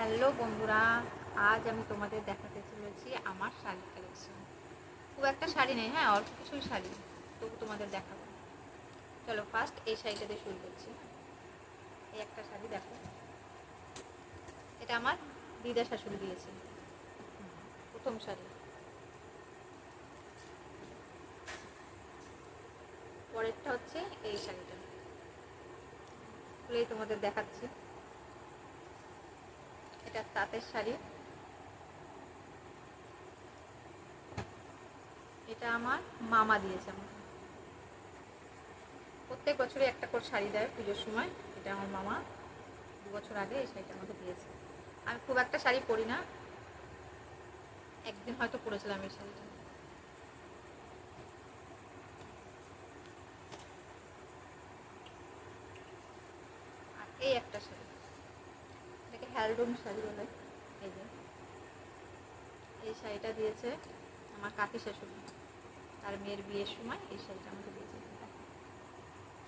Hello বন্ধুরা, আজ আমি তোমাদের দেখাতে চলেছি আমার শাড়ি কালেকশন। খুব একটা শাড়ি নেই, হ্যাঁ অল্প কিছুই শাড়ি, তবু তোমাদের দেখাবো। চলো ফার্স্ট এই শাড়িটা দিয়ে শুরু করছি। এই একটা শাড়ি দেখো, এটা আমার দিদা শাশুড়ি দিয়েছে, প্রথম শাড়ি। পরেরটা হচ্ছে এই শাড়িটা, খুলেই তোমাদের দেখাচ্ছি। এটা তাঁতের শাড়ি, এটা আমার মামা দিয়েছে আমাকে। প্রত্যেক বছরই একটা করে শাড়ি দেয় পুজোর সময়। এটা আমার মামা 2 বছর আগে এই শাড়িটা আমাকে দিয়েছে। আমি খুব একটা শাড়ি পরি না, একদিন হয়তো পরেছিলাম এই শাড়িটা। আর এই একটা শাড়ি, এটাকে হ্যালডুম শাড়ি বলে। এই যে এই শাড়িটা দিয়েছে আমার কাকি শাশুড়ি, তার মেয়ের বিয়ের সময় এই শাড়িটা আমাকে দিয়েছে।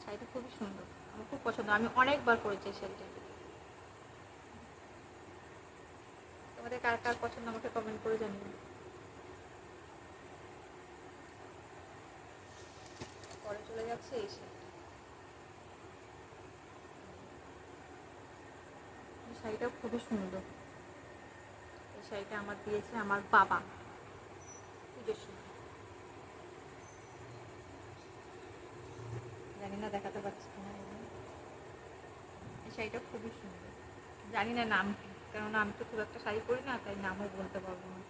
শাড়িটা খুবই সুন্দর, আমার খুব পছন্দ, আমি অনেকবার পরেছি এই শাড়িটা। তোমাদের কার কার পছন্দ আমাকে কমেন্ট করে জানিও। পরে চলে যাচ্ছে এই শাড়িটা। এই শাড়িটাও খুবই সুন্দর। এই শাড়িটা আমার দিয়েছে আমার বাবা পুজোর সময়। জানি না দেখাতে পারছি কিনা। এই শাড়িটা খুবই সুন্দর, জানি না নাম কি, কেননা আমি তো খুব একটা শাড়ি পরি না, তাই নামও বলতে পারবো না।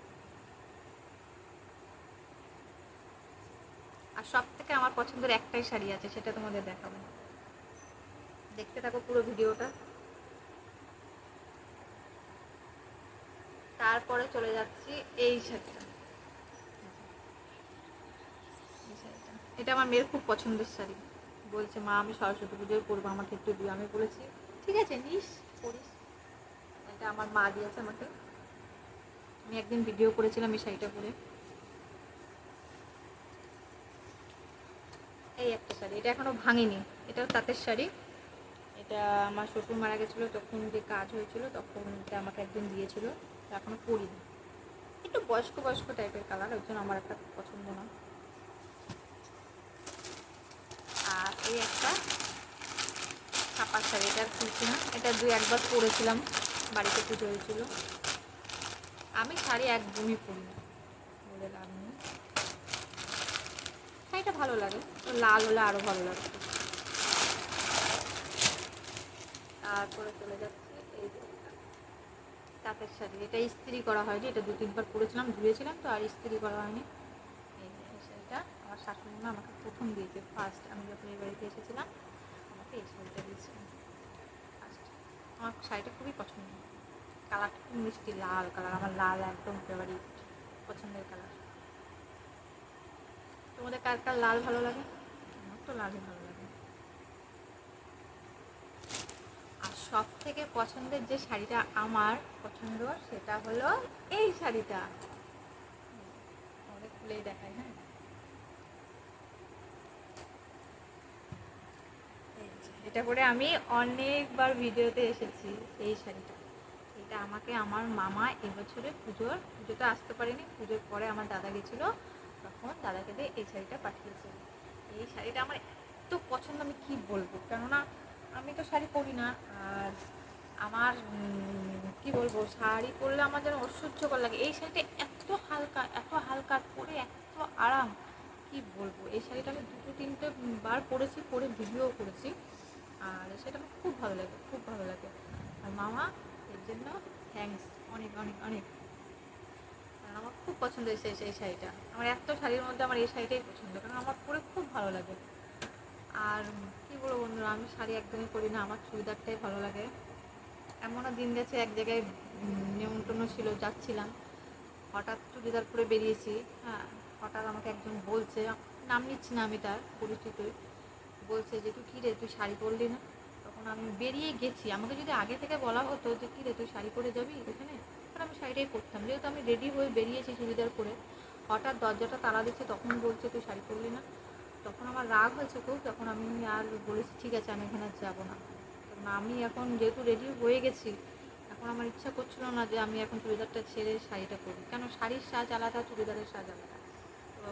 আর সব থেকে আমার পছন্দের একটাই শাড়ি আছে, সেটা তোমাদের দেখাবো, দেখতে থাকো পুরো ভিডিওটা। তারপরে চলে যাচ্ছি এই শাড়িটা। এই শাড়িটা, এটা আমার মেয়ের খুব পছন্দের শাড়ি। বলছে মা আমি সরস্বতী পুজোয় পরবো, আমাকে একটু দিও। আমি বলেছি ঠিক আছে নিস, পরিস। এটা আমার মা দিয়েছে আমাকে, আমি একদিন ভিডিও করেছিলাম এই শাড়িটা পরে। এই একটা শাড়ি, এটা এখনো ভাঙেনি, এটাও তাঁতের শাড়ি। এটা আমার শ্বশুর মারা গেছিলো, তখন যে কাজ হয়েছিল তখন এটা আমাকে একদিন দিয়েছিল, এখনো পরিনি। একটু বয়স্ক বয়স্ক টাইপের কালার, ওই জন্য আমার একটা পছন্দ না। আর এই একটা ছাপার শাড়ি, এটা আর খুলছি না, এটা 2-1বার পরেছিলাম, বাড়িতে পুজো হয়েছিল। আমি শাড়ি একদমই পরি না বলে লাভ নেই। শাড়িটা ভালো লাগে, তো লাল হলে আরও ভালো লাগে। তারপরে চলে যাচ্ছে এই যে তাঁতের শাড়ি, এটা ইস্ত্রি করা হয়নি, এটা 2-3বার পরেছিলাম, ধুয়েছিলাম তো, আর ইস্ত্রি করা হয়নি। এই যে এই শাড়িটা আমার শাশুড়ি মা আমাকে প্রথম দিয়েছে, ফার্স্ট আমি যখন এই বাড়িতে এসেছিলাম আমাকে এই শাড়িটা দিয়েছিলাম ফার্স্ট। আমার শাড়িটা খুবই পছন্দ, কালারটা খুব মিষ্টি লাল কালার, আমার লাল একদম ফেভারিট পছন্দের কালার। তোমাদের কার কার লাল ভালো লাগে? আমার তো লালই ভালো লাগে। আর সব থেকে পছন্দের যে শাড়িটা আমার পছন্দ সেটা হলো এই শাড়িটা, আমাদের খুলেই দেখায়। হ্যাঁ, এটা পরে আমি অনেকবার ভিডিওতে এসেছি। এই শাড়িটা, এটা আমাকে আমার মামা এবছরে পুজোতে আসতে পারেনি, পুজোর পরে আমার দাদা গেছিলো, তখন দাদাকে দিয়ে এই শাড়িটা পাঠিয়েছে। এই শাড়িটা আমার এত পছন্দ, আমি কি বলবো, কেননা আমি তো শাড়ি পরি না। আর আমার কি বলবো, শাড়ি পরলে আমার যেন অসহ্যকর লাগে। এই শাড়িটা এত হালকা পরে এত আরাম, কি বলবো। এই শাড়িটা আমি 2-3টে বার পরেছি, পরে ভিডিও করেছি। আর সেটা আমার খুব ভালো লাগে, খুব ভালো লাগে। আর মামা এর জন্য থ্যাঙ্কস অনেক অনেক অনেক, কারণ আমার খুব পছন্দ হয়েছে এই শাড়িটা। আমার এত শাড়ির মধ্যে আমার এই শাড়িটাই পছন্দ, কারণ আমার পরে খুব ভালো লাগে। আর কি বলবো বন্ধুরা, আমি শাড়ি একদমই পরি না, আমার চুড়িদারটাই ভালো লাগে। এমনও দিন গেছে, এক জায়গায় নেমন্তন্ন ছিল, যাচ্ছিলাম, হঠাৎ চুড়িদার পরে বেরিয়েছি। হ্যাঁ, হঠাৎ আমাকে একজন বলছে, নাম নিচ্ছি না আমি, তার পরিচিতই, বলছে যে তুই কী রে, তুই শাড়ি পরলি না? তখন আমি বেরিয়ে গেছি, আমাকে যদি আগে থেকে বলা হতো যে কী রে তুই শাড়ি পরে যাবি এখানে, তখন আমি শাড়িটাই পরতাম। যেহেতু আমি রেডি হয়ে বেরিয়েছি চুড়িদার পরে, হঠাৎ দরজাটা তালা দিচ্ছে, তখন বলছে তুই শাড়ি পরলি না। তখন আমার রাগ হয়েছে খুব, তখন আমি আর বলেছি ঠিক আছে আমি এখানে আর যাবো না। কারণ আমি এখন যেহেতু রেডি হয়ে গেছি, তখন আমার ইচ্ছা করছিল না যে আমি এখন চুড়িদারটা ছেড়ে শাড়িটা করি, কেন শাড়ির সাজ আলাদা, চুড়িদারের সাজ আলাদা। তো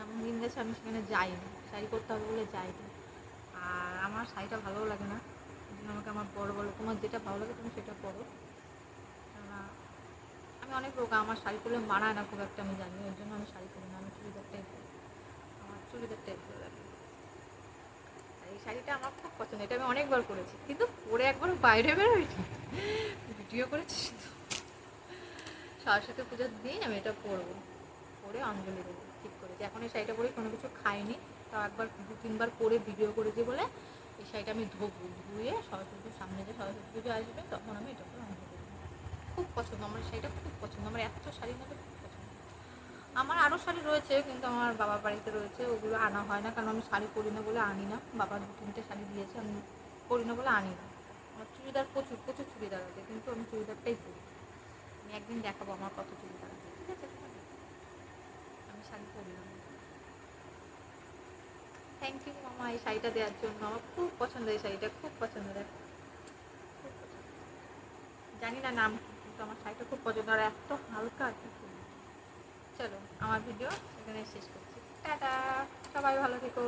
এমন দিন গেছে আমি সেখানে যাইনি, শাড়ি করতে হবে বলে যাইনি। আর আমার শাড়িটা ভালোও লাগে না, ওই জন্য আমাকে আমার বড় বলো তোমার যেটা ভালো লাগে তুমি সেটা করো। কেননা আমি অনেক রোগা, আমার শাড়ি পরলে মানায় না খুব একটা, আমি জানি, ওই জন্য আমি শাড়ি পরি না, আমি চুড়িদারটাই পরি, আমার চুড়িদারটাই ভালো লাগে। আর এই শাড়িটা আমার খুব পছন্দ, এটা আমি অনেকবার করেছি, কিন্তু পরে একবার বাইরে বেরোইনি, ভিডিও করেছি শুধু। সরস্বতী পুজোর দিন আমি এটা পরবো, পরে অঞ্জলি দেবো ঠিক করেছি। এখন এই শাড়িটা পরে কোনো কিছু খাইনি, তাও একবার 2-3বার পরে ভিডিও করেছি বলে এই শাড়িটা আমি ধোবো, ধুয়ে সরস্বতী পুজোর সামনে যে সরস্বতী পুজো আসবে তখন আমি এটা করে অঞ্জলি দেবো। খুব পছন্দ আমার শাড়িটা, খুব পছন্দ আমার, এত শাড়ির মধ্যে খুব পছন্দ। আমার আরও শাড়ি রয়েছে কিন্তু আমার বাবার বাড়িতে রয়েছে, ওগুলো আনা হয় না, কারণ আমি শাড়ি পরি না বলে আনি না। বাবা 2-3টে শাড়ি দিয়েছে, আমি পরি না বলে আনি না। আমার চুড়িদার প্রচুর প্রচুর চুড়িদার আছে, কিন্তু আমি চুড়িদারটাই পরি। আমি একদিন দেখাবো আমার কত চুড়িদার আছে, ঠিক আছে? আমি শাড়ি পরি না। থ্যাংক ইউ মামা এই শাড়িটা দেওয়ার জন্য, আমার খুব পছন্দ, এই শাড়িটা খুব পছন্দ, দেখো খুব পছন্দ। জানি না নাম কি, কিন্তু আমার শাড়িটা খুব পছন্দ, আর এত হালকা আর কি। চলো আমার ভিডিও এখানে শেষ করছি, টাটা। সবাই ভালো থেকো,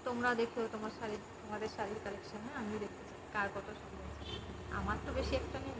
তোমরা দেখো তোমার শাড়ি, তোমাদের শাড়ির কালেকশন, হ্যাঁ আমি দেখতে চাই কার কত শাড়ি আছে, আমার তো বেশি একটা নেই।